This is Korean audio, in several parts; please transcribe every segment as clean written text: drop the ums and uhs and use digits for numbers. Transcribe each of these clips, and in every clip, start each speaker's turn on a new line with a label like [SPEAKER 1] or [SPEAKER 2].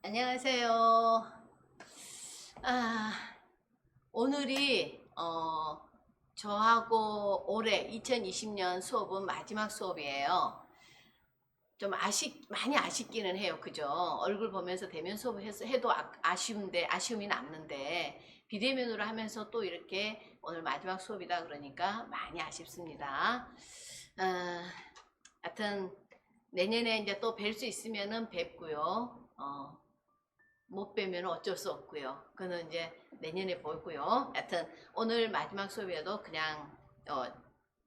[SPEAKER 1] 안녕하세요. 아, 오늘이 저하고 올해 2020년 수업은 마지막 수업이에요. 좀 많이 아쉽기는 해요. 그죠? 얼굴 보면서 대면 수업을 해도 아쉬운데, 아쉬움이 남는데, 비대면으로 하면서 또 이렇게 오늘 마지막 수업이다 그러니까 많이 아쉽습니다. 하여튼, 내년에 이제 또 뵐 수 있으면은 뵙고요. 못 빼면 어쩔 수 없고요. 그거는 이제 내년에 보고요. 하여튼 오늘 마지막 수업이어도 그냥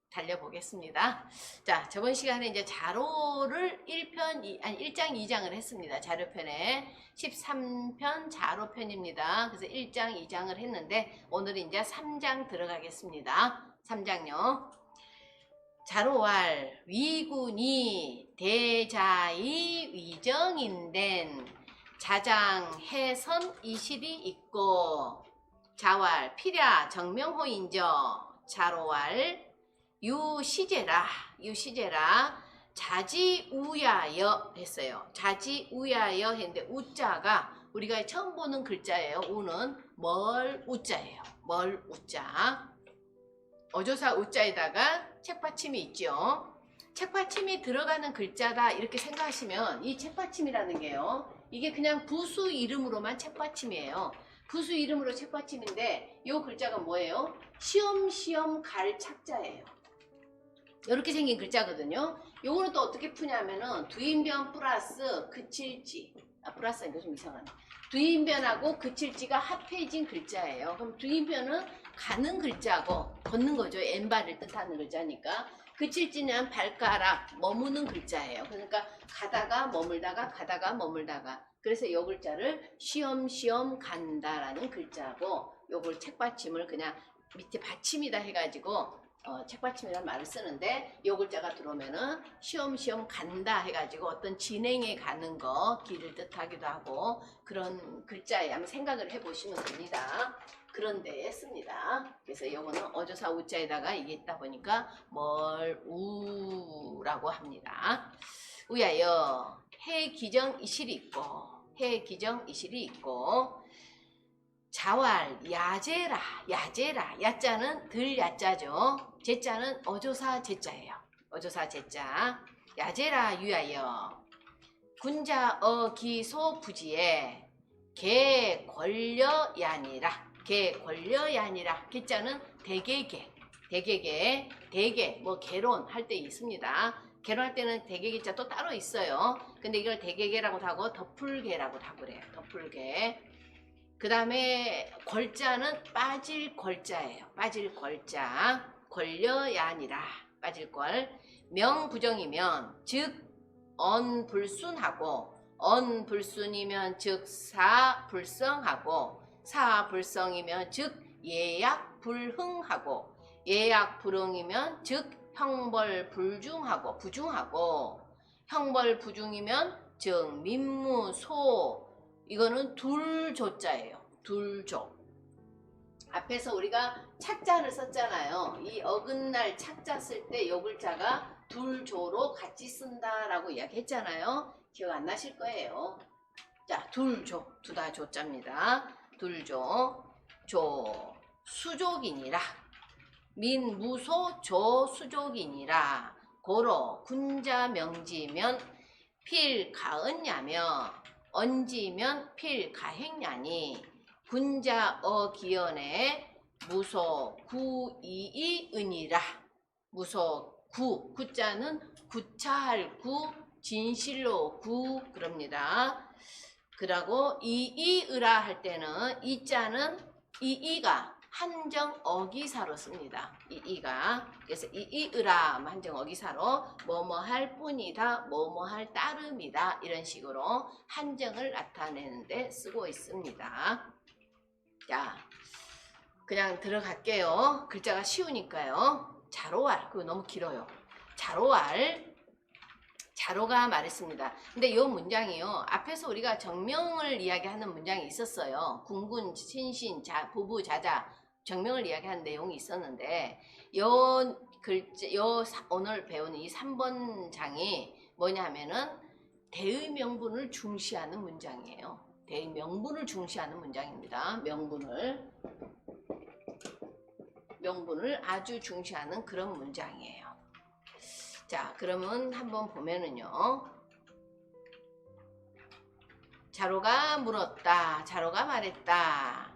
[SPEAKER 1] 달려보겠습니다. 자, 저번 시간에 이제 자로를 1장 2장을 했습니다. 자료편에 13편 자로편입니다. 그래서 1장 2장을 했는데 오늘은 이제 3장 들어가겠습니다. 3장요. 자로왈 위군이 대자이 위정인된 자장 해선 이실이 있고 자왈 필야 정명호인저 자로왈 유시제라 자지우야여 했어요. 자지우야여 했는데 우자가 우리가 처음 보는 글자예요. 우는 멀 우자예요. 멀 우자. 어조사 우자에다가 책받침이 있죠. 책받침이 들어가는 글자다 이렇게 생각하시면 이 책받침이라는 게요. 이게 그냥 부수 이름으로만 책받침이에요. 부수 이름으로 책받침인데 이 글자가 뭐예요? 시험시험 갈 착자예요. 이렇게 생긴 글자거든요. 요거는 또 어떻게 푸냐면은 두인변 플러스 그칠지. 플러스 이거 좀 이상하네. 두인변하고 그칠지가 합해진 글자예요. 그럼 두인변은 가는 글자고 걷는 거죠. 왼발을 뜻하는 글자니까. 그칠지는 발가락 머무는 글자예요. 그러니까 가다가 머물다가 그래서 이 글자를 시험시험 간다라는 글자고 요걸 책받침을 그냥 밑에 받침이다 해가지고 책받침이라는 말을 쓰는데 요 글자가 들어오면은 시험시험 간다 해가지고 어떤 진행에 가는 거 길을 뜻하기도 하고 그런 글자에 한번 생각을 해보시면 됩니다. 그런데 씁니다. 그래서 요거는 어조사 우자에다가 이게 있다 보니까 멀우라고 합니다. 우야여 해기정 이실이 있고 자왈 야제라 야자는 들야자죠. 제자는 어조사 제자예요. 어조사 제자 야제라 유야여 군자 어기소 부지에 개 권려야니라 개자는 대개 뭐 개론 할 때 있습니다. 개론할 때는 대개자 또 따로 있어요. 근데 이걸 대개라고도 하고 덮을개라고도 하고 그래요. 덮을개. 그 다음에 걸자는 빠질 걸자예요. 빠질 걸자. 걸려야 아니라 빠질 걸. 명부정이면 즉 언불순하고 언불순이면 즉 사불성하고 사불성이면 즉 예약불흥하고 예약불흥이면 즉 형벌불중하고 부중하고 형벌부중이면 즉 민무소 이거는 둘조자예요. 둘조. 앞에서 우리가 착자를 썼잖아요. 이 어긋날 착자 쓸 때 이 글자가 둘조로 같이 쓴다라고 이야기했잖아요. 기억 안 나실 거예요. 자, 둘조. 두 다 조자입니다. 둘조. 조. 수족이니라. 민무소 조 수족이니라. 고로 군자 명지면 필가은야며 언지면 필가행냐니 군자 어기연에 무소 구이이은이라. 무소 구자는 구차할 구 진실로 구 그럽니다. 그러고 이이으라 할 때는 이자는 이이가 한정 어기사로 씁니다. 이이가. 그래서 이이으라 한정 어기사로 뭐뭐 할 뿐이다, 뭐뭐 할 따름이다 이런 식으로 한정을 나타내는데 쓰고 있습니다. 자, 그냥 들어갈게요. 글자가 쉬우니까요. 자로왈, 그거 너무 길어요. 자로왈, 자로가 말했습니다. 근데 이 문장이요. 앞에서 우리가 정명을 이야기하는 문장이 있었어요. 군군, 신신, 부부, 자자 정명을 이야기하는 내용이 있었는데 오늘 배우는 이 3번 장이 뭐냐 하면은 대의 명분을 중시하는 문장이에요. 대명분을 중시하는 문장입니다. 명분을 아주 중시하는 그런 문장이에요. 자, 그러면 한번 보면은요. 자로가 물었다. 자로가 말했다.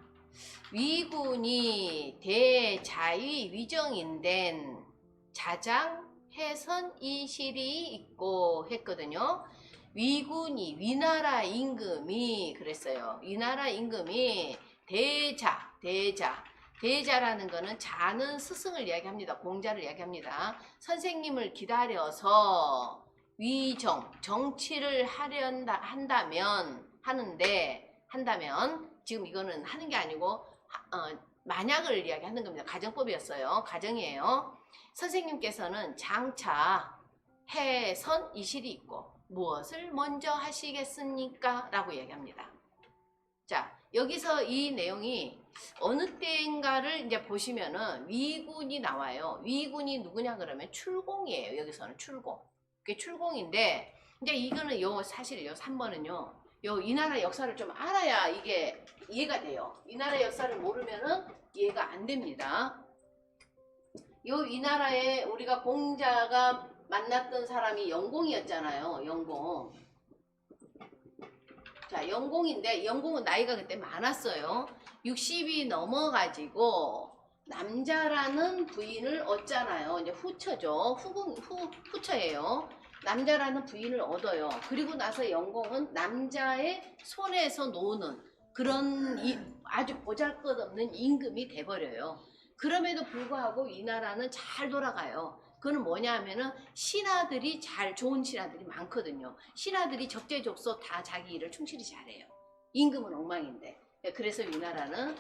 [SPEAKER 1] 위군이 대자의 위정인된 자장 해선 이실이 있고 했거든요. 위군이 위나라 임금이 그랬어요. 위나라 임금이 대자라는 거는 자는 스승을 이야기합니다. 공자를 이야기합니다. 선생님을 기다려서 위정 정치를 한다면 지금 이거는 하는 게 아니고 만약을 이야기하는 겁니다. 가정법이었어요. 가정이에요. 선생님께서는 장차 해선 이실이 있고 무엇을 먼저 하시겠습니까? 라고 이야기합니다. 자, 여기서 이 내용이 어느 때인가를 이제 보시면은 위군이 나와요. 위군이 누구냐 그러면 출공이에요. 여기서는 출공. 그게 출공인데 이제 이거는 사실 3번은요. 이 나라 역사를 좀 알아야 이게 이해가 돼요. 이 나라 역사를 모르면은 이해가 안 됩니다. 이 나라에 우리가 공자가 만났던 사람이 영공이었잖아요. 영공. 자, 영공인데 영공은 나이가 그때 많았어요. 60이 넘어가지고 남자라는 부인을 얻잖아요. 이제 후처죠. 후처예요. 남자라는 부인을 얻어요. 그리고 나서 영공은 남자의 손에서 노는 그런 아주 보잘것없는 임금이 돼버려요. 그럼에도 불구하고 이 나라는 잘 돌아가요. 그거는 뭐냐 하면은 신하들이 좋은 신하들이 많거든요. 신하들이 적재적소 다 자기 일을 충실히 잘해요. 임금은 엉망인데. 그래서 이 나라는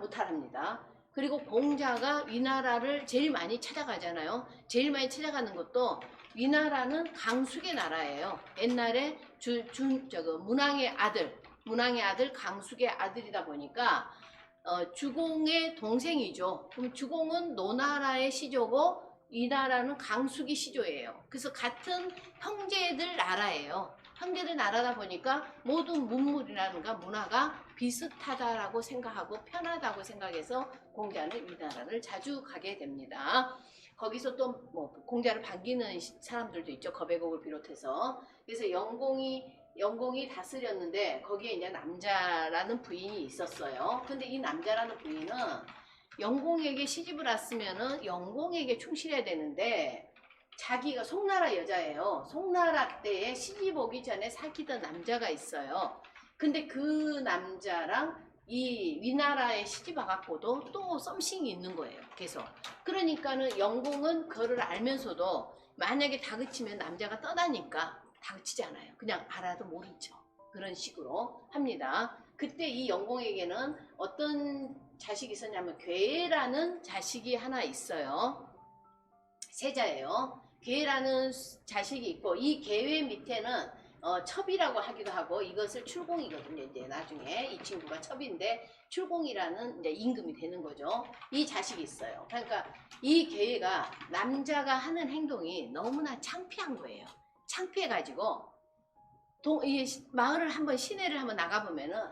[SPEAKER 1] 무탈합니다. 그리고 공자가 이 나라를 제일 많이 찾아가잖아요. 제일 많이 찾아가는 것도 이 나라는 강숙의 나라예요. 옛날에 문왕의 아들 강숙의 아들이다 보니까 주공의 동생이죠. 그럼 주공은 노나라의 시조고 이 나라는 강숙이 시조예요. 그래서 같은 형제들 나라예요. 형제들 나라다 보니까 모든 문물이라든가 문화가 비슷하다라고 생각하고 편하다고 생각해서 공자는 이 나라를 자주 가게 됩니다. 거기서 또 뭐 공자를 반기는 사람들도 있죠. 거백옥을 비롯해서. 그래서 영공이 다스렸는데 거기에 이제 남자라는 부인이 있었어요. 근데 이 남자라는 부인은 영공에게 시집을 왔으면은 영공에게 충실해야 되는데 자기가 송나라 여자예요. 송나라 때에 시집 오기 전에 사귀던 남자가 있어요. 근데 그 남자랑 이 위나라에 시집 와갖고도 또 썸씽이 있는 거예요. 계속. 그러니까는 영공은 그거를 알면서도 만약에 다그치면 남자가 떠나니까 다그치지 않아요. 그냥 알아도 모른 척. 그런 식으로 합니다. 그때 이 영공에게는 어떤 자식이 있었냐면 괴라는 자식이 하나 있어요. 세자예요. 괴라는 자식이 있고 이 괴의 밑에는 첩이라고 하기도 하고 이것을 출공이거든요. 이제 나중에 이 친구가 첩인데 출공이라는 이제 임금이 되는 거죠. 이 자식이 있어요. 그러니까 이 괴가 남자가 하는 행동이 너무나 창피한 거예요. 창피해가지고 마을을 한번 시내를 한번 나가보면은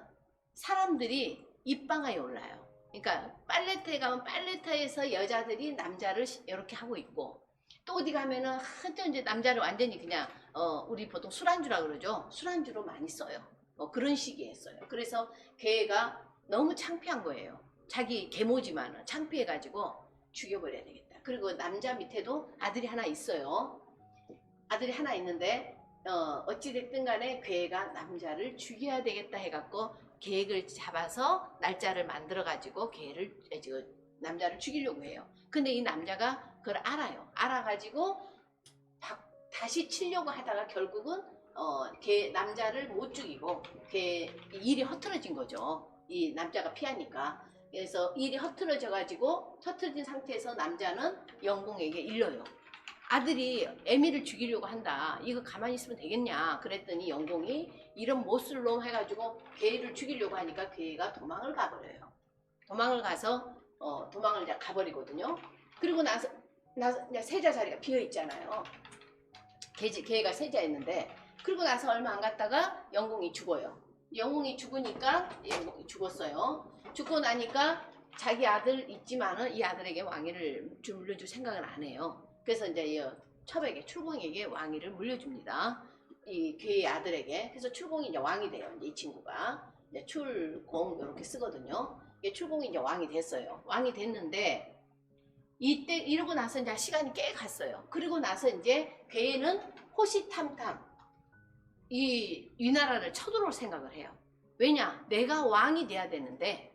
[SPEAKER 1] 사람들이 입방아에 올라요. 그러니까 빨래터에 가면 빨래터에서 여자들이 남자를 이렇게 하고 있고 또 어디 가면은 하여튼 이제 남자를 완전히 그냥 우리 보통 술안주라 그러죠. 술안주로 많이 써요. 그런 식이었어요. 그래서 걔가 너무 창피한 거예요. 자기 계모지만은 창피해가지고 죽여버려야 되겠다. 그리고 남자 밑에도 아들이 하나 있어요. 아들이 하나 있는데 어찌됐든 간에 걔가 남자를 죽여야 되겠다 해갖고 계획을 잡아서 날짜를 만들어가지고 걔를 남자를 죽이려고 해요. 근데 이 남자가 그걸 알아요. 알아가지고 다시 치려고 하다가 결국은 걔 남자를 못 죽이고 걔 일이 허틀어진 거죠. 이 남자가 피하니까. 그래서 일이 허틀어진 상태에서 남자는 영공에게 일러요. 아들이 애미를 죽이려고 한다. 이거 가만히 있으면 되겠냐. 그랬더니 영공이 이런 못술놈 해가지고 걔를 죽이려고 하니까 걔가 도망을 가버려요. 도망을 가서 도망을 이제 가버리거든요. 그리고 나서 세자 자리가 비어 있잖아요. 걔가 세자였는데 그리고 나서 얼마 안 갔다가 영공이 죽어요. 영웅이 죽으니까 영웅이 죽었어요. 죽고 나니까 자기 아들 있지만은 이 아들에게 왕위를 물려줄 생각은 안 해요. 그래서 이제 이 첩에게 출공에게 왕위를 물려줍니다. 이 괴의 아들에게. 그래서 출공이 이제 왕이 돼요. 이제 이 친구가 이제 출공 이렇게 쓰거든요. 이게 출공이 이제 왕이 됐어요. 왕이 됐는데 이때 이러고 나서 이제 시간이 꽤 갔어요. 그리고 나서 이제 괴는 호시탐탐 이 나라를 쳐들어올 생각을 해요. 왜냐? 내가 왕이 돼야 되는데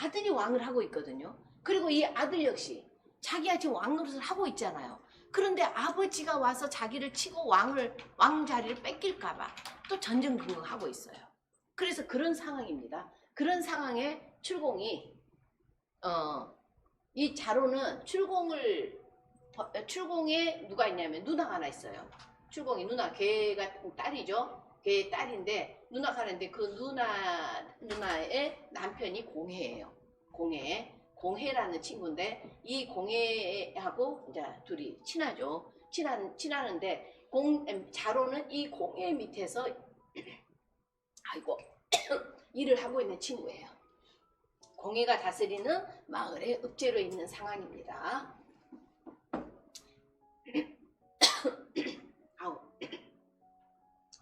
[SPEAKER 1] 아들이 왕을 하고 있거든요. 그리고 이 아들 역시 자기가 지금 왕노릇을 하고 있잖아요. 그런데 아버지가 와서 자기를 치고 왕 자리를 뺏길까봐 또 전전긍긍하고 있어요. 그래서 그런 상황입니다. 그런 상황에 출공이 이 자로는 출공에 누가 있냐면 누나가 하나 있어요. 출공이 누나, 걔가 딸이죠. 걔 딸인데 누나가 하는데 그 누나의 남편이 공해예요. 공해라는 친구인데 이 공해하고 이제 둘이 친하죠. 친하는데 자로는 이 공해 밑에서 아이고 일을 하고 있는 친구예요. 공해가 다스리는 마을에 읍제로 있는 상황입니다. 아우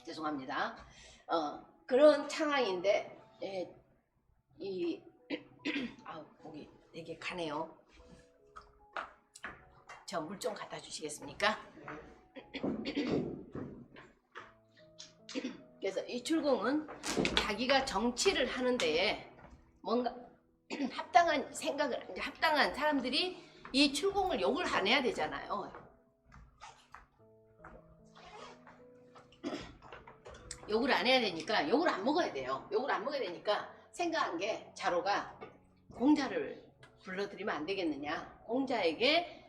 [SPEAKER 1] 죄송합니다. 그런 상황인데 아우 목이 되게 가네요. 저 물 좀 갖다 주시겠습니까? 그래서 이 출공은 자기가 정치를 하는 데에 뭔가 합당한 생각을, 합당한 사람들이 이 출공을 욕을 안 해야 되잖아요. 욕을 안 해야 되니까 욕을 안 먹어야 돼요. 욕을 안 먹어야 되니까 생각한 게 자로가 공자를 불러들이면 안 되겠느냐. 공자에게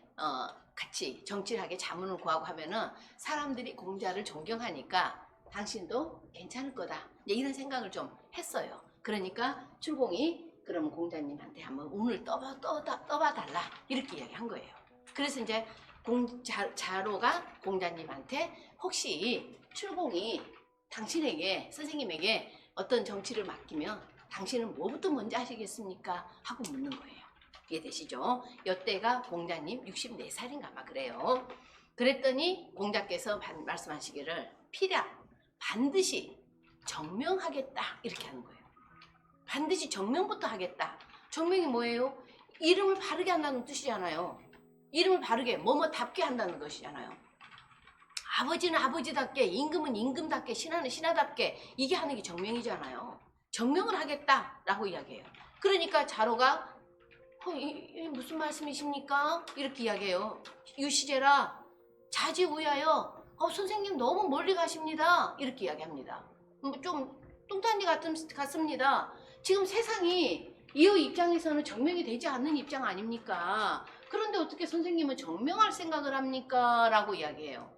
[SPEAKER 1] 같이 정치하게 자문을 구하고 하면은 사람들이 공자를 존경하니까 당신도 괜찮을 거다. 이런 생각을 좀 했어요. 그러니까 출공이 그러면 공자님한테 한번 운을 떠봐달라 이렇게 이야기한 거예요. 그래서 이제 자로가 공자님한테 혹시 출공이 당신에게 선생님에게 어떤 정치를 맡기면 당신은 뭐부터 먼저 하시겠습니까? 하고 묻는 거예요. 이해되시죠? 이때가 공자님 64살인가 아마 그래요. 그랬더니 공자께서 말씀하시기를 필약 반드시 정명하겠다 이렇게 하는 거예요. 반드시 정명부터 하겠다. 정명이 뭐예요? 이름을 바르게 한다는 뜻이잖아요. 이름을 바르게 뭐뭐답게 한다는 것이잖아요. 아버지는 아버지답게, 임금은 임금답게, 신하는 신하답게 이게 하는 게 정명이잖아요. 정명을 하겠다라고 이야기해요. 그러니까 자로가 이 무슨 말씀이십니까? 이렇게 이야기해요. 유시제라 자지우야여 선생님 너무 멀리 가십니다. 이렇게 이야기합니다. 좀 뚱딴지 같습니다. 지금 세상이 이의 입장에서는 정명이 되지 않는 입장 아닙니까? 그런데 어떻게 선생님은 정명할 생각을 합니까? 라고 이야기해요.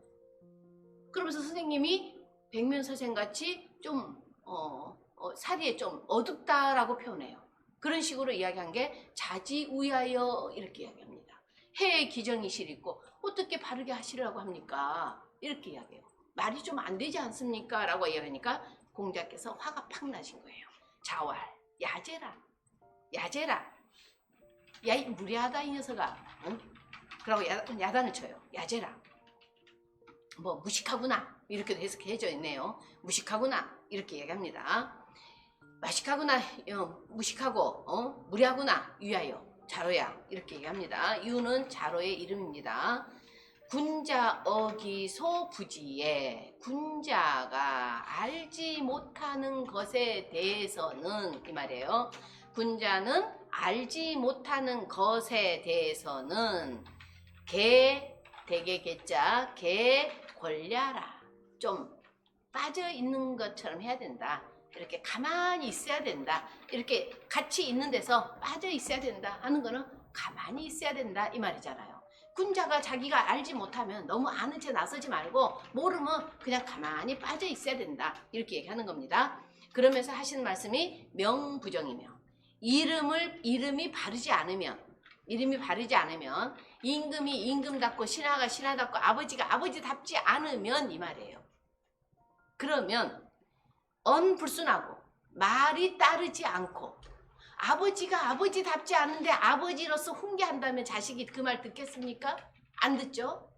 [SPEAKER 1] 그러면서 선생님이 백면서생같이 좀 살이 좀 어둡다라고 표현해요. 그런 식으로 이야기한 게 자지우야여 이렇게 이야기합니다. 해의 기정이 실있고 어떻게 바르게 하시려고 합니까? 이렇게 이야기해요. 말이 좀 안 되지 않습니까? 라고 이야기하니까 공자께서 화가 팍 나신 거예요. 자왈 야제라 야 이 무례하다 이 녀석아. 응? 그러고 야단을 쳐요. 야제라 뭐 무식하구나 이렇게 해석해져 있네요. 무식하구나 이렇게 얘기합니다. 마식하구나 무식하고 무례하구나 유야여 자로야 이렇게 얘기합니다. 유는 자로의 이름입니다. 군자 어기소 부지에 군자가 알지 못하는 것에 대해서는 이 말이에요. 군자는 알지 못하는 것에 대해서는 대개 개자 권랴라 좀 빠져 있는 것처럼 해야 된다. 이렇게 가만히 있어야 된다. 이렇게 같이 있는 데서 빠져 있어야 된다 하는 거는 가만히 있어야 된다 이 말이잖아요. 군자가 자기가 알지 못하면 너무 아는 채 나서지 말고 모르면 그냥 가만히 빠져 있어야 된다 이렇게 얘기하는 겁니다. 그러면서 하시는 말씀이 명부정이며 이름이 바르지 않으면 임금이 임금답고 신하가 신하답고 아버지가 아버지답지 않으면 이 말이에요. 그러면 언불순하고 말이 따르지 않고 아버지가 아버지답지 않은데 아버지로서 훈계한다면 자식이 그 말 듣겠습니까? 안 듣죠?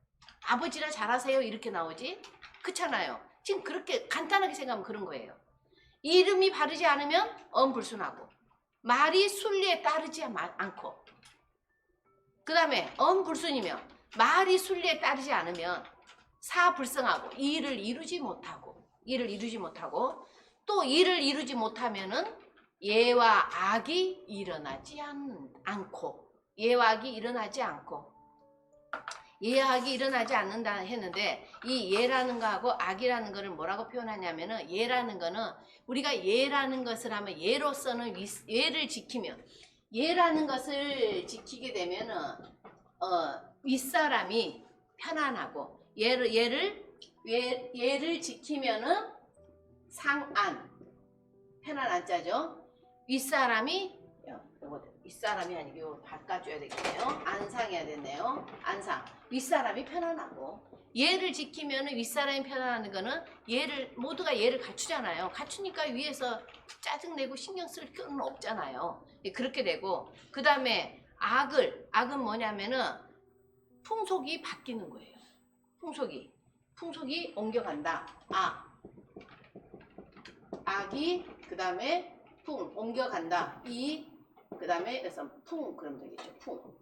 [SPEAKER 1] 아버지라 잘하세요 이렇게 나오지? 그렇잖아요. 지금 그렇게 간단하게 생각하면 그런 거예요. 이름이 바르지 않으면 엄불순하고 말이 순리에 따르지 않고 그 다음에 엄불순이며 말이 순리에 따르지 않으면 사불성하고 일을 이루지 못하고 또 일을 이루지 못하면은 예와 악이 일어나지 않고 예와 악이 일어나지 않는다 했는데 이 예라는 거하고 악이라는 거를 뭐라고 표현하냐면은 예라는 거는 우리가 예라는 것을 하면 예로서는 예를 지키면 예라는 것을 지키게 되면은 윗사람이 편안하고 예를 지키면은 상안 편안한 자죠. 윗사람이 아니고 이거 바꿔줘야 되겠네요. 안상해야 되네요. 안상. 윗사람이 편안하고 예를 지키면 윗사람이 편안한 거는 모두가 예를 갖추잖아요. 갖추니까 위에서 짜증내고 신경 쓸 필요는 없잖아요. 그렇게 되고 그 다음에 악은 뭐냐면은 풍속이 바뀌는 거예요. 풍속이 옮겨간다. 악이 그 다음에 옮겨간다. 그 다음에 그래서 그러면 되겠죠.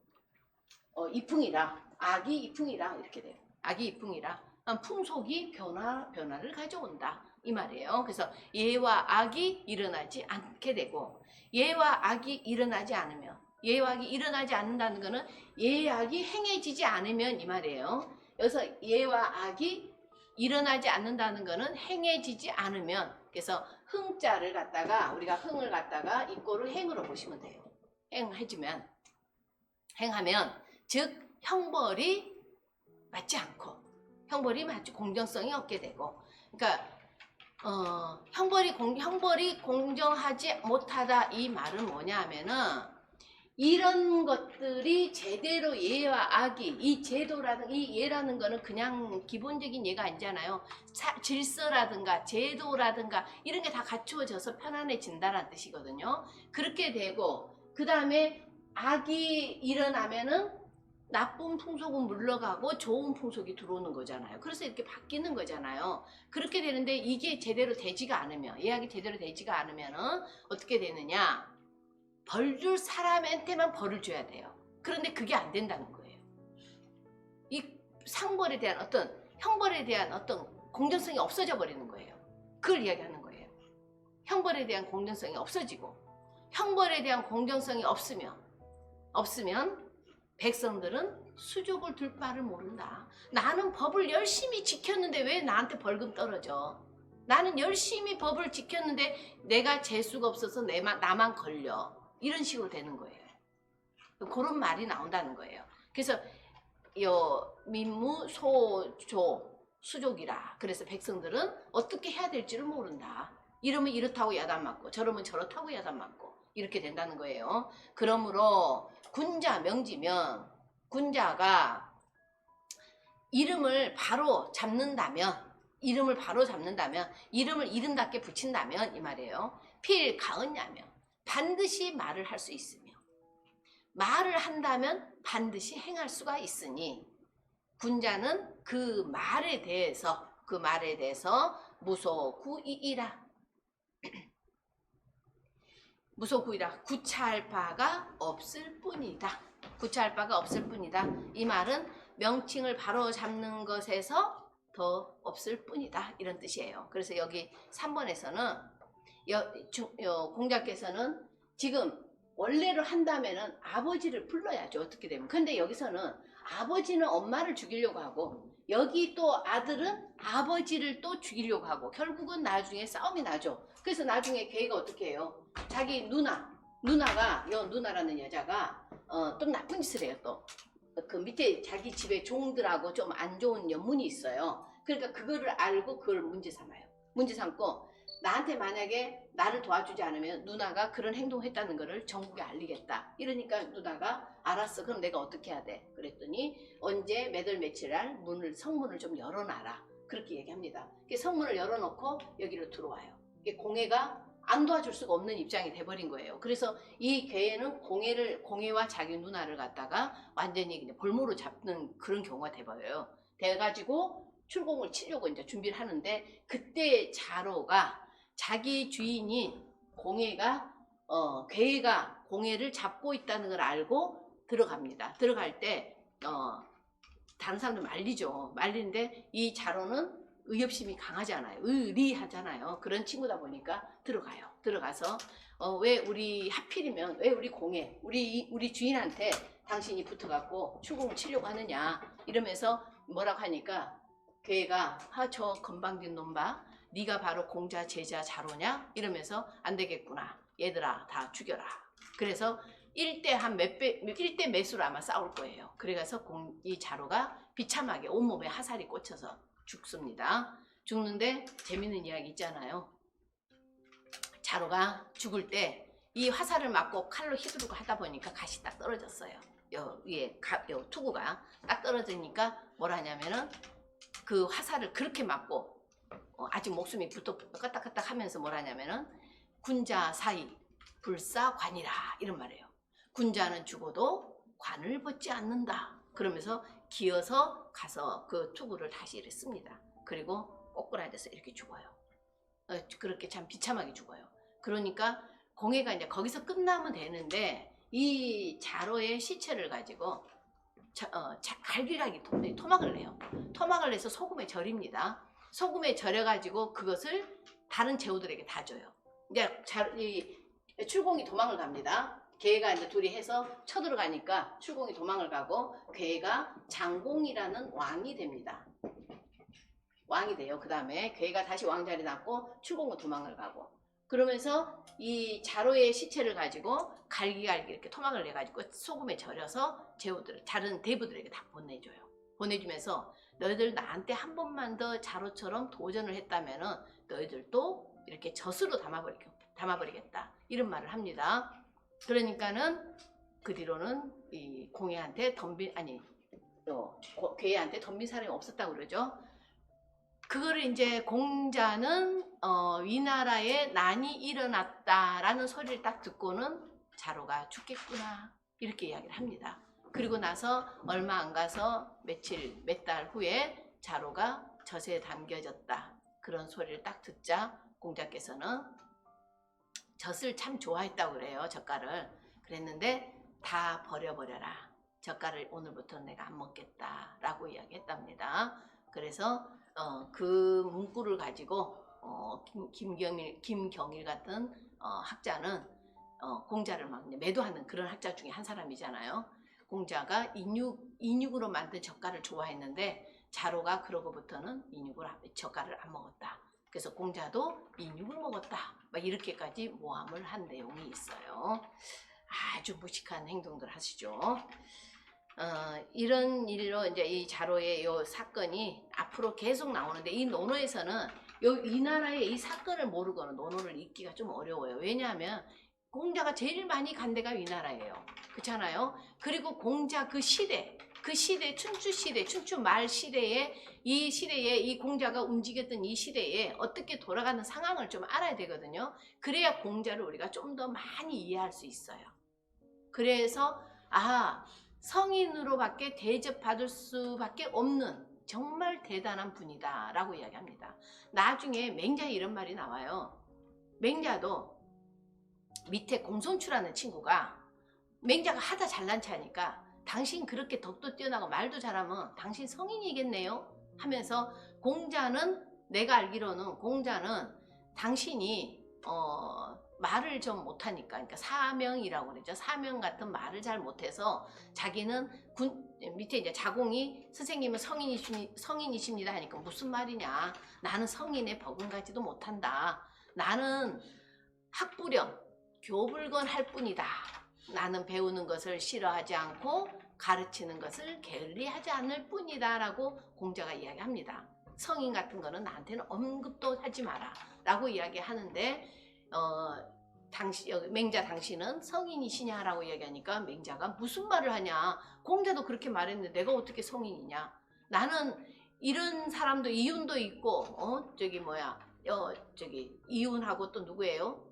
[SPEAKER 1] 이풍이라 악이 이풍이라 이렇게 돼요. 악이 이풍이라 풍속이 변화를 가져온다 이 말이에요. 그래서 예와 악이 일어나지 않게 되고 예와 악이 일어나지 않는다는 거는 예악이 행해지지 않으면 이 말이에요. 그래서 예와 악이 일어나지 않는다는 거는 행해지지 않으면 그래서 흥자를 갖다가 우리가 흥을 갖다가 이꼬를 행으로 보시면 돼요. 행하면 즉 형벌이 맞지 않고 공정성이 없게 되고 그러니까 형벌이 공정하지 못하다 이 말은 뭐냐 하면은 이런 것들이 제대로 예와 악이 이 제도라든가 이 예라는 거는 그냥 기본적인 예가 아니잖아요. 질서라든가 제도라든가 이런 게 다 갖추어져서 편안해진다는 뜻이거든요. 그렇게 되고 그 다음에 악이 일어나면은 나쁜 풍속은 물러가고 좋은 풍속이 들어오는 거잖아요. 그래서 이렇게 바뀌는 거잖아요. 그렇게 되는데 이게 제대로 되지가 않으면 예악이 제대로 되지가 않으면은 어떻게 되느냐? 벌 줄 사람한테만 벌을 줘야 돼요. 그런데 그게 안 된다는 거예요. 이 상벌에 대한 형벌에 대한 공정성이 없어져 버리는 거예요. 그걸 이야기하는 거예요. 형벌에 대한 공정성이 없어지고 형벌에 대한 공정성이 없으면 백성들은 수족을 둘 바를 모른다. 나는 법을 열심히 지켰는데 왜 나한테 벌금 떨어져? 나는 열심히 법을 지켰는데 내가 재수가 없어서 나만 걸려. 이런 식으로 되는 거예요. 그런 말이 나온다는 거예요. 그래서 민무 소조 수족이라. 그래서 백성들은 어떻게 해야 될지를 모른다. 이러면 이렇다고 야단 맞고 저러면 저렇다고 야단 맞고 이렇게 된다는 거예요. 그러므로 군자 명지면 군자가 이름을 바로 잡는다면 이름을 이름답게 붙인다면 이 말이에요. 필가은야면 반드시 말을 할 수 있으며 말을 한다면 반드시 행할 수가 있으니 군자는 그 말에 대해서 무소구이이라 구차할 바가 없을 뿐이다. 이 말은 명칭을 바로 잡는 것에서 더 없을 뿐이다 이런 뜻이에요. 그래서 여기 3번에서는 공자께서는 지금 원래로 한다면은 아버지를 불러야죠. 어떻게 되면. 근데 여기서는 아버지는 엄마를 죽이려고 하고 여기 또 아들은 아버지를 또 죽이려고 하고 결국은 나중에 싸움이 나죠. 그래서 나중에 걔가 어떻게 해요? 자기 누나가 누나라는 여자가 또 나쁜 짓을 해요. 또 그 밑에 자기 집에 종들하고 좀 안 좋은 연문이 있어요. 그러니까 그거를 알고 그걸 문제 삼고 나한테 만약에 나를 도와주지 않으면 누나가 그런 행동했다는 거를 전국에 알리겠다. 이러니까 누나가 알았어. 그럼 내가 어떻게 해야 돼? 그랬더니 언제 몇월 며칠 날 성문을 좀 열어놔라. 그렇게 얘기합니다. 성문을 열어놓고 여기로 들어와요. 공해가 안 도와줄 수가 없는 입장이 돼버린 거예요. 그래서 이 괴는 공해와 자기 누나를 갖다가 완전히 그냥 볼모로 잡는 그런 경우가 돼버려요. 돼가지고 출공을 치려고 이제 준비를 하는데, 그때 자로가 자기 주인인 괴가 공해를 잡고 있다는 걸 알고 들어갑니다. 들어갈 때 다른 사람들 말리죠. 말리는데 이 자로는 의협심이 강하잖아요. 의리하잖아요. 그런 친구다 보니까 들어가요. 들어가서 왜 하필이면 왜 우리 공해, 우리 주인한테 당신이 붙어갖고 출공을 치려고 하느냐 이러면서 뭐라고 하니까, 괴가 저 건방진 놈 봐, 네가 바로 공자 제자 자로냐 이러면서 안 되겠구나, 얘들아 다 죽여라. 그래서 1대 몇으로 아마 싸울 거예요. 그래서 이 자로가 비참하게 온몸에 화살이 꽂혀서 죽습니다. 죽는데 재밌는 이야기 있잖아요. 자로가 죽을 때 이 화살을 맞고 칼로 휘두르고 하다 보니까 가시 딱 떨어졌어요. 위에 투구가 딱 떨어지니까 뭐라 하냐면은, 그 화살을 그렇게 맞고 아직 목숨이 끄딱끄딱 하면서 뭐라 하냐면은, 군자 사이 불사관이라 이런 말이에요. 군자는 죽어도 관을 벗지 않는다. 그러면서 기어서 가서 그 투구를 다시 씁니다. 그리고 꼬꾸라져서 이렇게 죽어요. 그렇게 참 비참하게 죽어요. 그러니까 공해가 이제 거기서 끝나면 되는데, 이 자로의 시체를 가지고 갈기갈기 토막을 내요. 토막을 내서 소금에 절입니다. 소금에 절여가지고 그것을 다른 제후들에게 다 줘요. 이제 출공이 도망을 갑니다. 괴가 이제 둘이 해서 쳐들어가니까 출공이 도망을 가고, 괴가 장공이라는 왕이 됩니다. 왕이 돼요. 그 다음에 괴가 다시 왕자리 났고 출공은 도망을 가고, 그러면서 이 자로의 시체를 가지고 갈기갈기 이렇게 토막을 내가지고 소금에 절여서 다른 대부들에게 다 보내줘요. 보내주면서 너희들 나한테 한 번만 더 자로처럼 도전을 했다면은 너희들도 이렇게 젖으로 담아버리겠다 이런 말을 합니다. 그러니까는 그 뒤로는 이 괴한테 덤빈 사람이 없었다고 그러죠. 그거를 이제 공자는 위나라에 난이 일어났다라는 소리를 딱 듣고는 자로가 죽겠구나 이렇게 이야기를 합니다. 그리고 나서 얼마 안 가서 몇 달 후에 자로가 젖에 담겨졌다 그런 소리를 딱 듣자, 공자께서는 젖을 참 좋아했다고 그래요. 젓갈을. 그랬는데 다 버려버려라. 젓갈을 오늘부터는 내가 안 먹겠다 라고 이야기했답니다. 그래서 그 문구를 가지고 김경일 같은 학자는 공자를 막 매도하는 그런 학자 중에 한 사람이잖아요. 공자가 인육으로 만든 젓갈을 좋아했는데 자로가 그러고부터는 젓갈을 안 먹었다. 그래서 공자도 인육을 먹었다. 막 이렇게까지 모함을 한 내용이 있어요. 아주 무식한 행동들 하시죠. 이런 일로 이제 이 자로의 이 사건이 앞으로 계속 나오는데, 이 논어에서는 이 나라의 이 사건을 모르고는 논어를 읽기가 좀 어려워요. 왜냐하면 공자가 제일 많이 간 데가 위나라예요. 그렇잖아요. 그리고 공자 그 시대 춘추 말 시대에 이 공자가 움직였던 이 시대에 어떻게 돌아가는 상황을 좀 알아야 되거든요. 그래야 공자를 우리가 좀 더 많이 이해할 수 있어요. 그래서 성인으로밖에 대접받을 수밖에 없는 정말 대단한 분이다 라고 이야기합니다. 나중에 맹자에 이런 말이 나와요. 맹자도 밑에 공손추라는 친구가 맹자가 하다 잘난 체하니까, 당신 그렇게 덕도 뛰어나고 말도 잘하면 당신 성인이겠네요 하면서, 내가 알기로는 공자는 당신이 말을 좀 못하니까, 그러니까 사명이라고 그러죠. 사명 같은 말을 잘 못해서 자기는 밑에 이제 자공이 선생님은 성인이십니다 하니까 무슨 말이냐, 나는 성인의 버금가지도 못한다, 나는 학부령 교불건 할 뿐이다, 나는 배우는 것을 싫어하지 않고 가르치는 것을 게을리하지 않을 뿐이다 라고 공자가 이야기합니다. 성인 같은 거는 나한테는 언급도 하지 마라 라고 이야기하는데, 맹자 당신은 성인이시냐 라고 이야기하니까 이맹자가 무슨 말을 하냐, 공자도 그렇게 말했는데 내가 어떻게 성인이냐, 나는 이런 사람도 이윤도 있고 이윤하고 또 누구예요?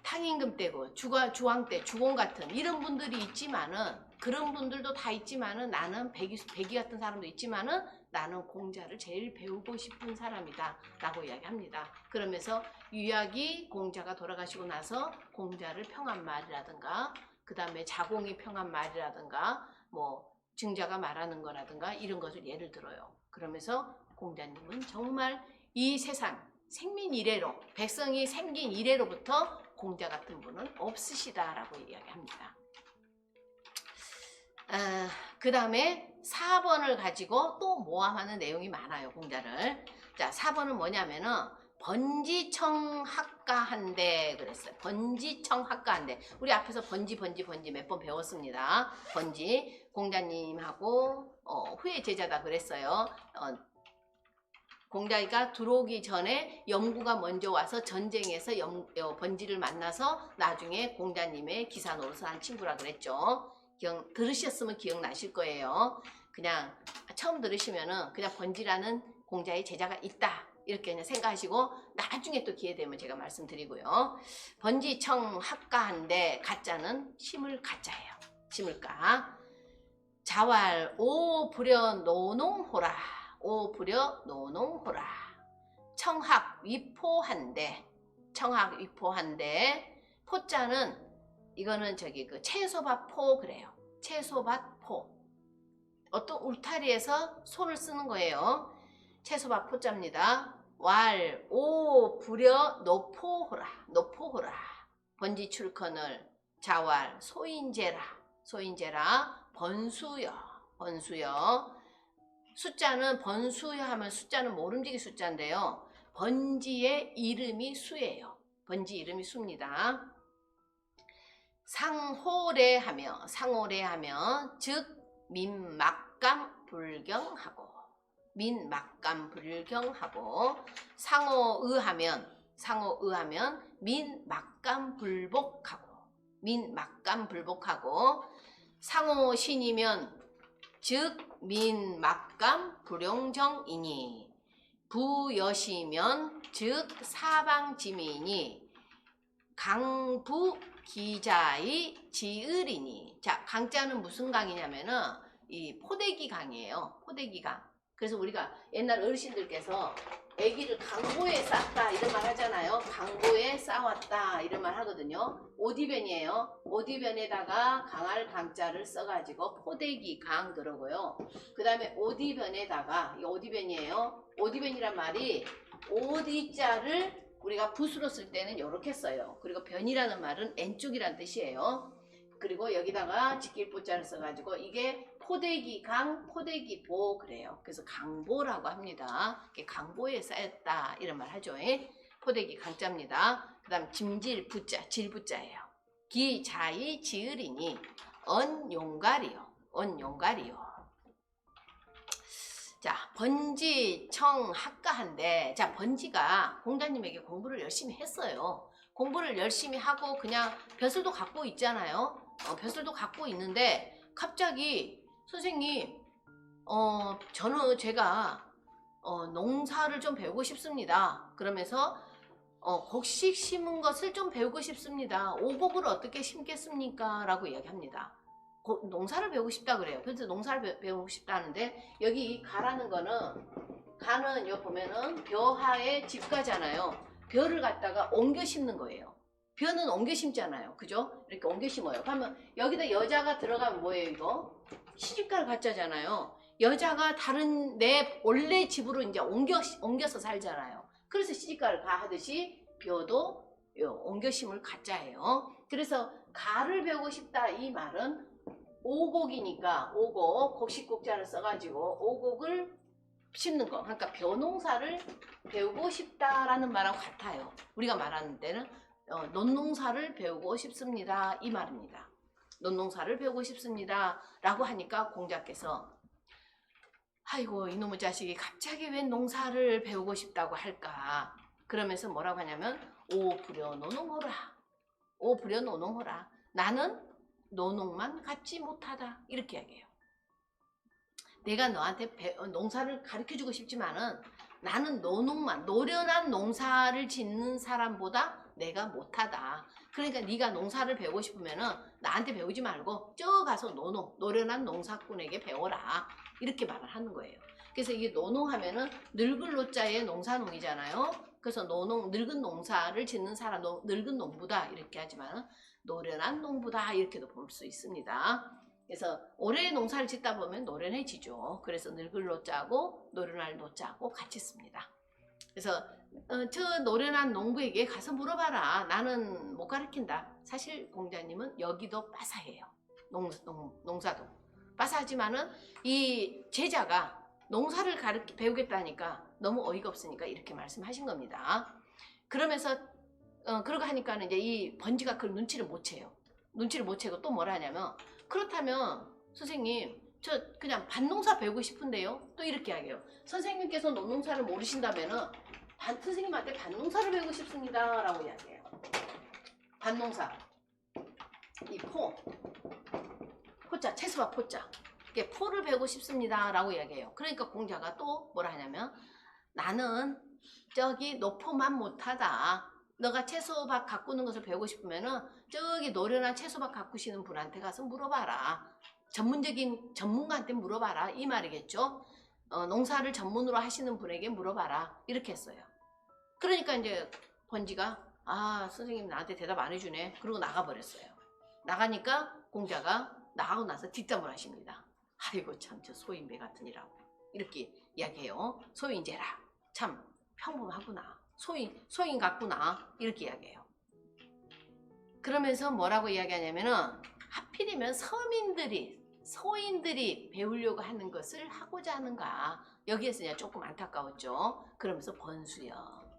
[SPEAKER 1] 탕임금 떼고 주황 떼 주공 같은 이런 분들이 있지만은 그런 분들도 다 있지만은 나는 백이 같은 사람도 있지만은 나는 공자를 제일 배우고 싶은 사람이다 라고 이야기합니다. 그러면서 유약이 공자가 돌아가시고 나서 공자를 평한 말이라든가 그 다음에 자공이 평한 말이라든가 뭐 증자가 말하는 거라든가 이런 것을 예를 들어요. 그러면서 공자님은 정말 이 세상 생민 이래로 백성이 생긴 이래로부터 공자 같은 분은 없으시다라고 이야기합니다. 그 다음에 4번을 가지고 또 모함하는 내용이 많아요. 공자를. 자, 4번은 뭐냐면은 번지청학가한대 그랬어요. 번지청학가한대. 우리 앞에서 번지 몇 번 배웠습니다. 번지 공자님하고 후에 제자다 그랬어요. 공자가 들어오기 전에 염구가 먼저 와서 전쟁에서 번지를 만나서 나중에 공자님의 기사 노릇을 한 친구라 그랬죠. 들으셨으면 기억나실 거예요. 그냥 처음 들으시면은 그냥 번지라는 공자의 제자가 있다 이렇게 그냥 생각하시고 나중에 또 기회 되면 제가 말씀드리고요. 번지청 학가한데 가짜는 심을 가짜예요. 심을가. 자왈 오 부려 노농호라. 오 부려 노농호라. 청학 위포한데 청학 위포한데 포자는 이거는 저기 그 채소밭 포 그래요. 채소밭 포. 어떤 울타리에서 손을 쓰는 거예요. 채소밭 포자입니다. 왈 오 부려 노포호라. 노포호라. 번지 출커널 자왈 소인제라. 소인제라. 번수여. 번수여. 숫자는 번수여 하면 숫자는 모름지기 숫자인데요. 번지의 이름이 수예요. 번지 이름이 수입니다. 상호래하며 즉 민막감 불경하고 상호의하면 민막감 불복하고 상호신이면 즉 민막감 불용정이니 부여시면 즉 사방지민이 강부 기자의 지을이니. 자, 강자는 무슨 강이냐면은 이 포대기 강이에요. 포대기 강. 그래서 우리가 옛날 어르신들께서 아기를 강보에 쌌다 이런 말 하잖아요. 강보에 싸왔다 이런 말 하거든요. 오디변이에요. 오디변에다가 강할 강자를 써가지고 포대기 강 그러고요. 그 다음에 오디변에다가 이 오디변이에요. 오디변이란 말이 오디자를 우리가 붓으로 쓸 때는 이렇게 써요. 그리고 변이라는 말은 N쪽이란 뜻이에요. 그리고 여기다가 직길보자를 써가지고 이게 포대기 강, 포대기 보 그래요. 그래서 강보라고 합니다. 이게 강보에 쌓였다 이런 말 하죠. 포대기 강자입니다. 그 다음 짐질 부자, 질부자예요. 기자의 지을이니 언용가리요. 언용가리요. 자, 번지 청학가한데, 자, 번지가 공자님에게 공부를 열심히 했어요. 공부를 열심히 하고 그냥 벼슬도 갖고 있잖아요. 벼슬도 갖고 있는데 갑자기 선생님, 제가 농사를 좀 배우고 싶습니다. 그러면서 곡식 심은 것을 좀 배우고 싶습니다. 오곡을 어떻게 심겠습니까? 라고 이야기합니다. 농사를 배우고 싶다 그래요. 그래서 농사를 배우고 싶다는데 여기 이 가라는 거는 가는 여 보면은 벼하에 집가잖아요. 벼를 갖다가 옮겨 심는 거예요. 벼는 옮겨 심잖아요. 그죠? 이렇게 옮겨 심어요. 그러면 여기다 여자가 들어가면 뭐예요 이거? 시집갈 가짜잖아요. 여자가 다른 내 원래 집으로 이제 옮겨서 살잖아요. 그래서 시집가를 가 하듯이 벼도 옮겨 심을 가짜예요. 그래서 가를 배우고 싶다 이 말은 오곡이니까 오곡 곡식국자를 써가지고 오곡을 심는 거. 그러니까 벼농사를 배우고 싶다라는 말하고 같아요. 우리가 말하는 때는 논농사를 배우고 싶습니다 이 말입니다. 논농사를 배우고 싶습니다 라고 하니까 공자께서 아이고 이놈의 자식이 갑자기 왜 농사를 배우고 싶다고 할까. 그러면서 뭐라고 하냐면 오 부려 노농호라. 오 부려 노농호라. 나는 노농만 갖지 못하다 이렇게 이야기해요. 내가 너한테 농사를 가르쳐주고 싶지만은 나는 노농만 노련한 농사를 짓는 사람보다 내가 못하다. 그러니까 네가 농사를 배우고 싶으면은 나한테 배우지 말고 저 가서 노련한 농사꾼에게 배워라. 이렇게 말을 하는 거예요. 그래서 이게 노농하면은 늙을 노자에 농사농이잖아요. 그래서 늙은 농사를 짓는 사람, 늙은 농부다 이렇게 하지만 노련한 농부다 이렇게도 볼 수 있습니다. 그래서 올해 농사를 짓다 보면 노련해지죠. 그래서 늙을 노자고 노련할 노자고 같이 씁니다. 그래서 저 노련한 농부에게 가서 물어봐라. 나는 못 가르친다. 사실 공자님은 여기도 빠사해요. 농사도 빠사하지만은 이 제자가 농사를 배우겠다니까 너무 어이가 없으니까 이렇게 말씀하신 겁니다. 그러면서 그러고 하니까는 이제 이 번지가 그 눈치를 못 채요. 눈치를 못 채고 또 뭐라 하냐면 그렇다면 선생님 저 그냥 밭농사 배우고 싶은데요. 또 이렇게 하게요. 선생님께서 농농사를 모르신다면은 선생님한테 밭농사를 배우고 싶습니다 라고 이야기해요. 밭농사 이 포자 채소와 포자 이게 포를 배우고 싶습니다 라고 이야기해요. 그러니까 공자가 또 뭐라 하냐면 나는 저기 노포만 못하다. 너가 채소밭 가꾸는 것을 배우고 싶으면은 저기 노련한 채소밭 가꾸시는 분한테 가서 물어봐라. 전문적인 전문가한테 물어봐라 이 말이겠죠. 농사를 전문으로 하시는 분에게 물어봐라 이렇게 했어요. 그러니까 이제 번지가 선생님 나한테 대답 안 해주네. 그러고 나가버렸어요. 나가니까 공자가 나가고 나서 뒷담을 하십니다. 아이고 참 저 소인배 같으니라고 이렇게 이야기해요. 소인재라 참 평범하구나. 소인 같구나 이렇게 이야기해요. 그러면서 뭐라고 이야기하냐면은 하필이면 소인들이 배우려고 하는 것을 하고자 하는가. 여기에서 그냥 조금 안타까웠죠. 그러면서 번수여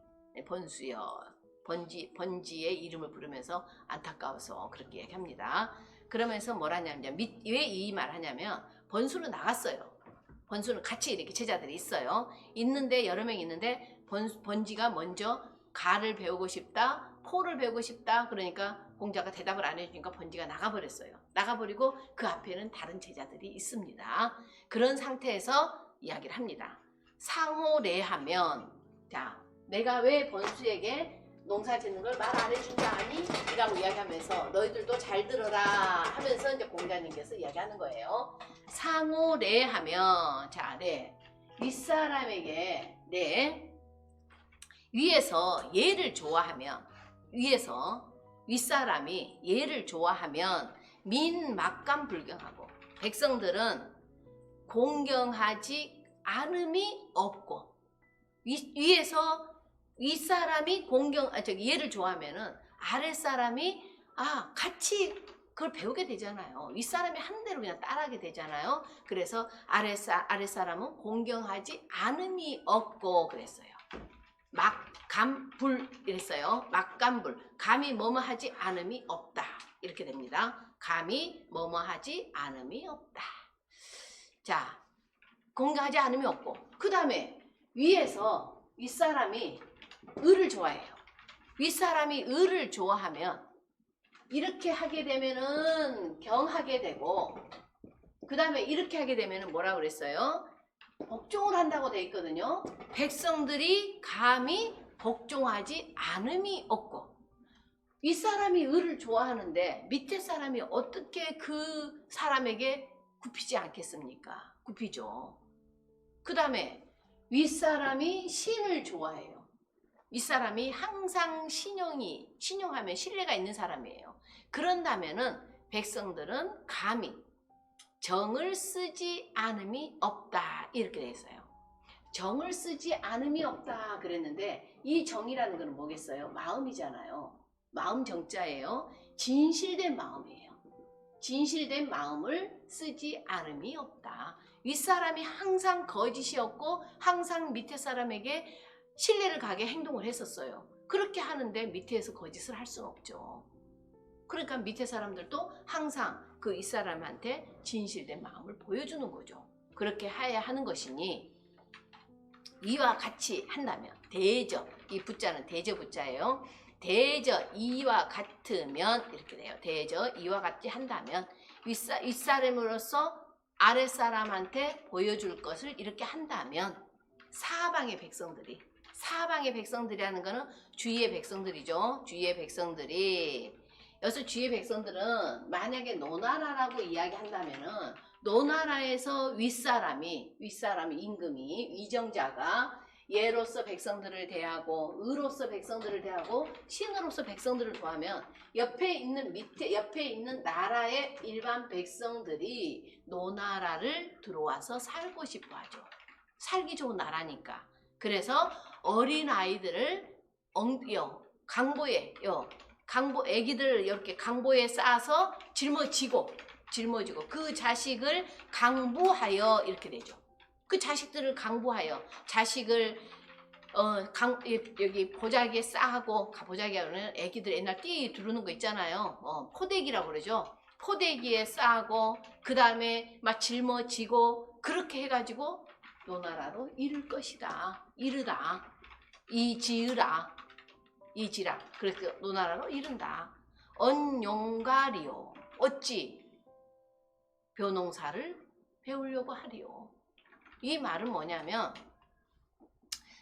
[SPEAKER 1] 번지의 이름을 부르면서 안타까워서 그렇게 얘기합니다. 그러면서 뭐라냐면 왜 이 말 하냐면 번수로 나갔어요. 번수는 같이 이렇게 제자들이 있어요. 있는데 여러 명 있는데 번지가 먼저 가를 배우고 싶다, 포를 배우고 싶다. 그러니까 공자가 대답을 안 해주니까 번지가 나가버렸어요. 나가버리고 그 앞에는 다른 제자들이 있습니다. 그런 상태에서 이야기를 합니다. 상호례하면 자 내가 왜 번수에게 농사 짓는 걸 말 안 해준 줄 아니? 이라고 이야기하면서 너희들도 잘 들어라 하면서 이제 공자님께서 이야기하는 거예요. 상호례하면 자, 윗사람에게 위에서 얘를 좋아하면 윗사람이 얘를 좋아하면 민막감불경하고 백성들은 공경하지 않음이 없고 위에서 윗사람이 얘를 좋아하면은 아랫사람이 같이 그걸 배우게 되잖아요. 윗사람이 하는 대로 그냥 따라하게 되잖아요. 그래서 아랫사람은 공경하지 않음이 없고 그랬어요. 막감불 이랬어요. 막감불 감히 뭐뭐 하지 않음이 없다 이렇게 됩니다. 감히 뭐뭐 하지 않음이 없다. 자 공경하지 않음이 없고 그 다음에 위에서 윗사람이 을을 좋아해요. 윗사람이 을을 좋아하면 이렇게 하게 되면은 경하게 되고 그 다음에 이렇게 하게 되면은 뭐라고 그랬어요? 복종을 한다고 돼 있거든요. 백성들이 감히 복종하지 않음이 없고 윗사람이 을을 좋아하는데 밑에 사람이 어떻게 그 사람에게 굽히지 않겠습니까? 굽히죠. 그 다음에 윗사람이 신을 좋아해요. 윗사람이 항상 신용하면 신뢰가 있는 사람이에요. 그런다면은 백성들은 감히 정을 쓰지 않음이 없다 이렇게 돼 있어요. 정을 쓰지 않음이 없다 그랬는데 이 정이라는 것은 뭐겠어요? 마음이잖아요. 마음 정자예요. 진실된 마음이에요. 진실된 마음을 쓰지 않음이 없다. 윗사람이 항상 거짓이 없고 항상 밑에 사람에게 신뢰를 가게 행동을 했었어요. 그렇게 하는데 밑에서 거짓을 할 수는 없죠. 그러니까 밑에 사람들도 항상 그 윗사람한테 진실된 마음을 보여주는 거죠. 그렇게 해야 하는 것이니 이와 같이 한다면 대저, 이 부자는 대저 부자예요. 대저 이와 같으면 이렇게 돼요. 대저 이와 같이 한다면 윗사람으로서 아랫사람한테 보여줄 것을 이렇게 한다면 사방의 백성들이. 사방의 백성들이라는 거는 주위의 백성들이죠. 주위의 백성들이. 여기서 주위의 백성들은 만약에 노나라라고 이야기한다면은 노나라에서 윗사람이 임금이 위정자가 예로서 백성들을 대하고 의로서 백성들을 대하고 신으로서 백성들을 도하면 옆에 있는 나라의 일반 백성들이 노나라를 들어와서 살고 싶어 하죠. 살기 좋은 나라니까. 그래서 어린 아이들을 애기들 이렇게 강보에 쌓아서 짊어지고 그 자식을 강부하여 이렇게 되죠. 그 자식들을 강부하여 자식을 여기 보자기에 싸고 보자기는 애기들 옛날 띠 두르는 거 있잖아요. 포대기라고 그러죠. 포대기에 싸고 그 다음에 막 짊어지고 그렇게 해가지고 노나라로 이를 것이다. 이지라. 그래서 노나라로 이른다. 언용가리요. 어찌 벼농사를 배우려고 하리요. 이 말은 뭐냐면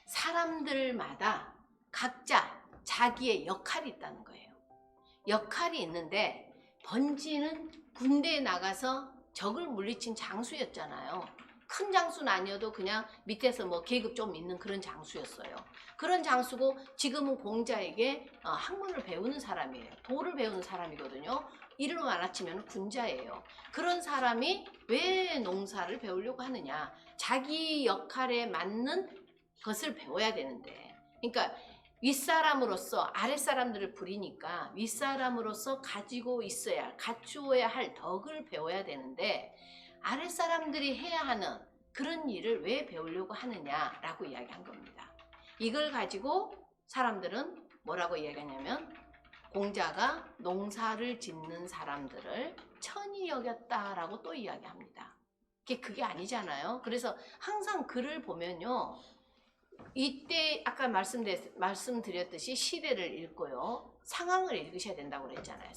[SPEAKER 1] 사람들마다 각자 자기의 역할이 있다는 거예요. 역할이 있는데 번지는 군대에 나가서 적을 물리친 장수였잖아요. 큰 장수는 아니어도 그냥 밑에서 뭐 계급 좀 있는 그런 장수였어요. 그런 장수고 지금은 공자에게 학문을 배우는 사람이에요. 도를 배우는 사람이거든요. 이름을 말하치면 군자예요. 그런 사람이 왜 농사를 배우려고 하느냐. 자기 역할에 맞는 것을 배워야 되는데. 그러니까 윗사람으로서 아랫사람들을 부리니까 윗사람으로서 가지고 있어야 갖추어야 할 덕을 배워야 되는데 아랫사람들이 해야 하는 그런 일을 왜 배우려고 하느냐라고 이야기한 겁니다. 이걸 가지고 사람들은 뭐라고 이야기하냐면 공자가 농사를 짓는 사람들을 천히 여겼다라고 또 이야기합니다. 그게 아니잖아요. 그래서 항상 글을 보면요. 이때 아까 말씀드렸듯이 시대를 읽고요. 상황을 읽으셔야 된다고 그랬잖아요.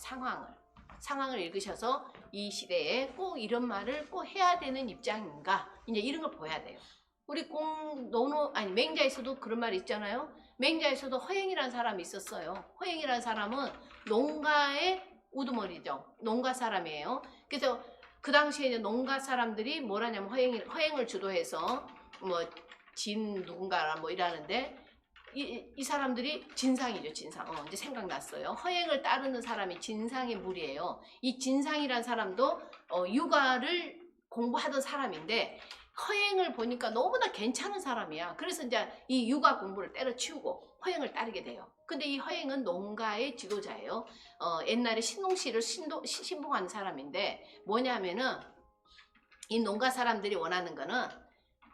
[SPEAKER 1] 상황을 읽으셔서 이 시대에 꼭 이런 말을 꼭 해야 되는 입장인가 이제 이런 걸 보야 돼요. 우리 맹자에서도 그런 말 있잖아요. 맹자에서도 허행이라는 사람이 있었어요. 허행이라는 사람은 농가의 우두머리죠. 농가 사람이에요. 그래서 그 당시에 이제 농가 사람들이 뭘 하냐면 허행을 주도해서 누군가라 이라는데 이 사람들이 진상이죠. 진상. 이제 생각났어요. 허행을 따르는 사람이 진상의 무리예요. 이 진상이란 사람도 육아를 공부하던 사람인데 허행을 보니까 너무나 괜찮은 사람이야. 그래서 이제 이 육아 공부를 때려치우고 허행을 따르게 돼요. 근데 이 허행은 농가의 지도자예요. 옛날에 신농시를 신봉한 사람인데 뭐냐면은 이 농가 사람들이 원하는 거는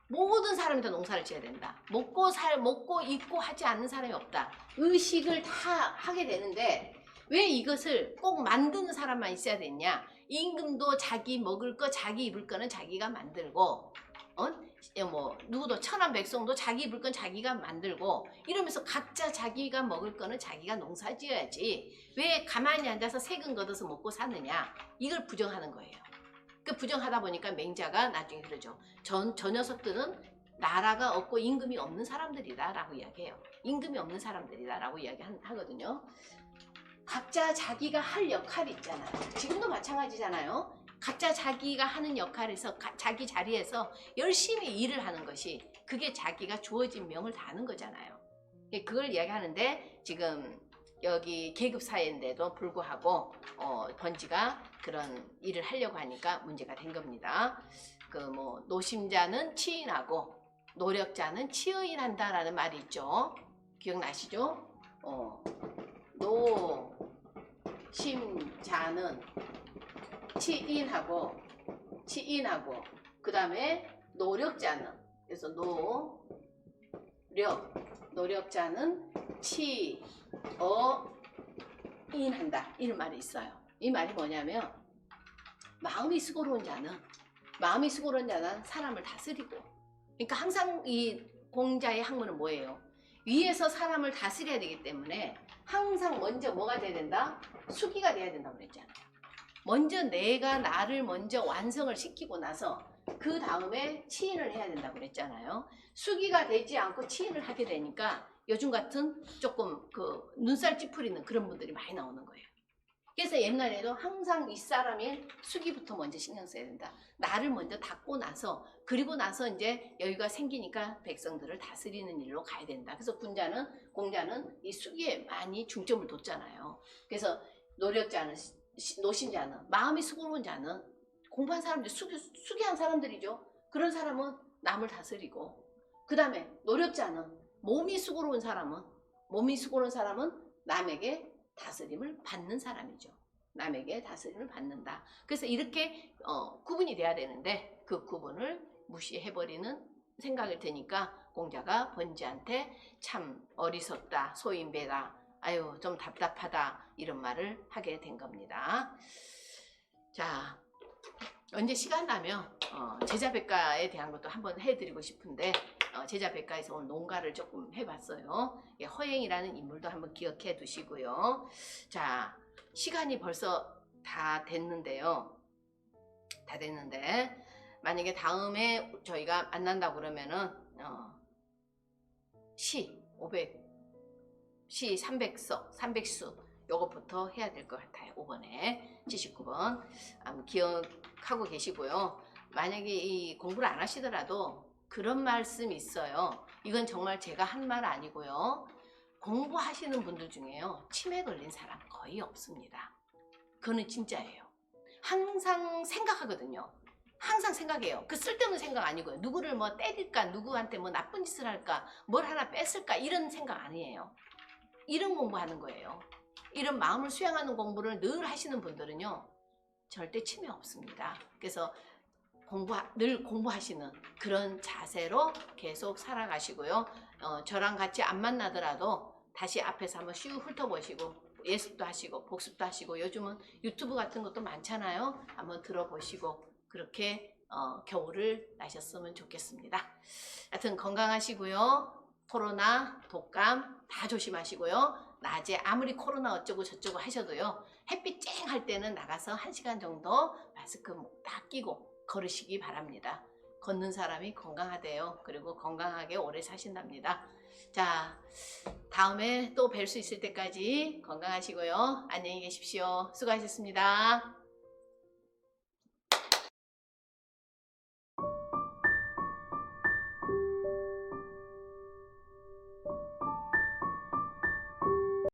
[SPEAKER 1] 모든 사람이 다 농사를 지어야 된다. 먹고 입고 하지 않는 사람이 없다. 의식을 다 하게 되는데 왜 이것을 꼭 만드는 사람만 있어야 되냐? 임금도 자기 먹을 거, 자기 입을 거는 자기가 만들고, 누구도 천한 백성도 자기 입을 건 자기가 만들고, 이러면서 각자 자기가 먹을 거는 자기가 농사 지어야지. 왜 가만히 앉아서 세금 걷어서 먹고 사느냐? 이걸 부정하는 거예요. 그 부정하다 보니까 맹자가 나중에 그러죠. 저 녀석들은 나라가 없고 임금이 없는 사람들이다 라고 이야기해요. 임금이 없는 사람들이다 라고 이야기하거든요. 각자 자기가 할 역할이 있잖아요. 지금도 마찬가지잖아요. 각자 자기가 하는 역할에서 자기 자리에서 열심히 일을 하는 것이 그게 자기가 주어진 명을 다하는 거잖아요. 그걸 이야기하는데 지금 여기 계급 사회인데도 불구하고 번지가 그런 일을 하려고 하니까 문제가 된 겁니다. 노심자는 치인하고 노력자는 치의인한다라는 말이 있죠. 기억나시죠? 노심자는 치인하고 그 다음에 노력자는 그래서 노력자는 치어인한다 이런 말이 있어요. 이 말이 뭐냐면 마음이 수고로운 자는 사람을 다스리고 그러니까 항상 이 공자의 학문은 뭐예요? 위에서 사람을 다스려야 되기 때문에 항상 먼저 뭐가 돼야 된다? 수기가 돼야 된다고 그랬잖아요. 먼저 내가 나를 먼저 완성을 시키고 나서 그 다음에 치인을 해야 된다고 그랬잖아요. 수기가 되지 않고 치인을 하게 되니까 요즘 같은 조금 그 눈살 찌푸리는 그런 분들이 많이 나오는 거예요. 그래서 옛날에도 항상 윗사람의 수기부터 먼저 신경 써야 된다. 나를 먼저 닦고 나서, 그리고 나서 이제 여유가 생기니까 백성들을 다스리는 일로 가야 된다. 그래서 공자는 이 수기에 많이 중점을 뒀잖아요. 그래서 노력자는, 노신자는, 마음이 수고로운 자는, 공부한 사람들, 수기한 사람들이죠. 그런 사람은 남을 다스리고, 그 다음에 노력자는, 몸이 수고로운 사람은 남에게 다스림을 받는 사람이죠. 남에게 다스림을 받는다. 그래서 이렇게 구분이 돼야 되는데 그 구분을 무시해버리는 생각이 드니까 공자가 번지한테 참 어리석다, 소인배다, 아유 좀 답답하다 이런 말을 하게 된 겁니다. 자, 언제 시간 나면 제자백가에 대한 것도 한번 해드리고 싶은데 제자백가에서 오늘 농가를 조금 해봤어요. 허행이라는 인물도 한번 기억해 두시고요. 자, 시간이 벌써 다 됐는데요. 만약에 다음에 저희가 만난다고 그러면은 시 300수 요것부터 해야 될 것 같아요. 5번에 79번 기억하고 계시고요. 만약에 이 공부를 안 하시더라도 그런 말씀이 있어요. 이건 정말 제가 한 말 아니고요. 공부하시는 분들 중에요. 치매 걸린 사람 거의 없습니다. 그거는 진짜예요. 항상 생각하거든요. 항상 생각해요. 그 쓸데없는 생각 아니고요. 누구를 뭐 때릴까, 누구한테 뭐 나쁜 짓을 할까, 뭘 하나 뺏을까 이런 생각 아니에요. 이런 공부하는 거예요. 이런 마음을 수양하는 공부를 늘 하시는 분들은요. 절대 치매 없습니다. 그래서 늘 공부하시는 그런 자세로 계속 살아가시고요. 저랑 같이 안 만나더라도 다시 앞에서 한번 슉 훑어보시고 예습도 하시고 복습도 하시고 요즘은 유튜브 같은 것도 많잖아요. 한번 들어보시고 그렇게 겨울을 나셨으면 좋겠습니다. 하여튼 건강하시고요. 코로나, 독감 다 조심하시고요. 낮에 아무리 코로나 어쩌고 저쩌고 하셔도요. 햇빛 쨍 할 때는 나가서 1시간 정도 마스크 딱 끼고 걸으시기 바랍니다. 걷는 사람이 건강하대요. 그리고 건강하게 오래 사신답니다. 자, 다음에 또 뵐 수 있을 때까지 건강하시고요. 안녕히 계십시오. 수고하셨습니다.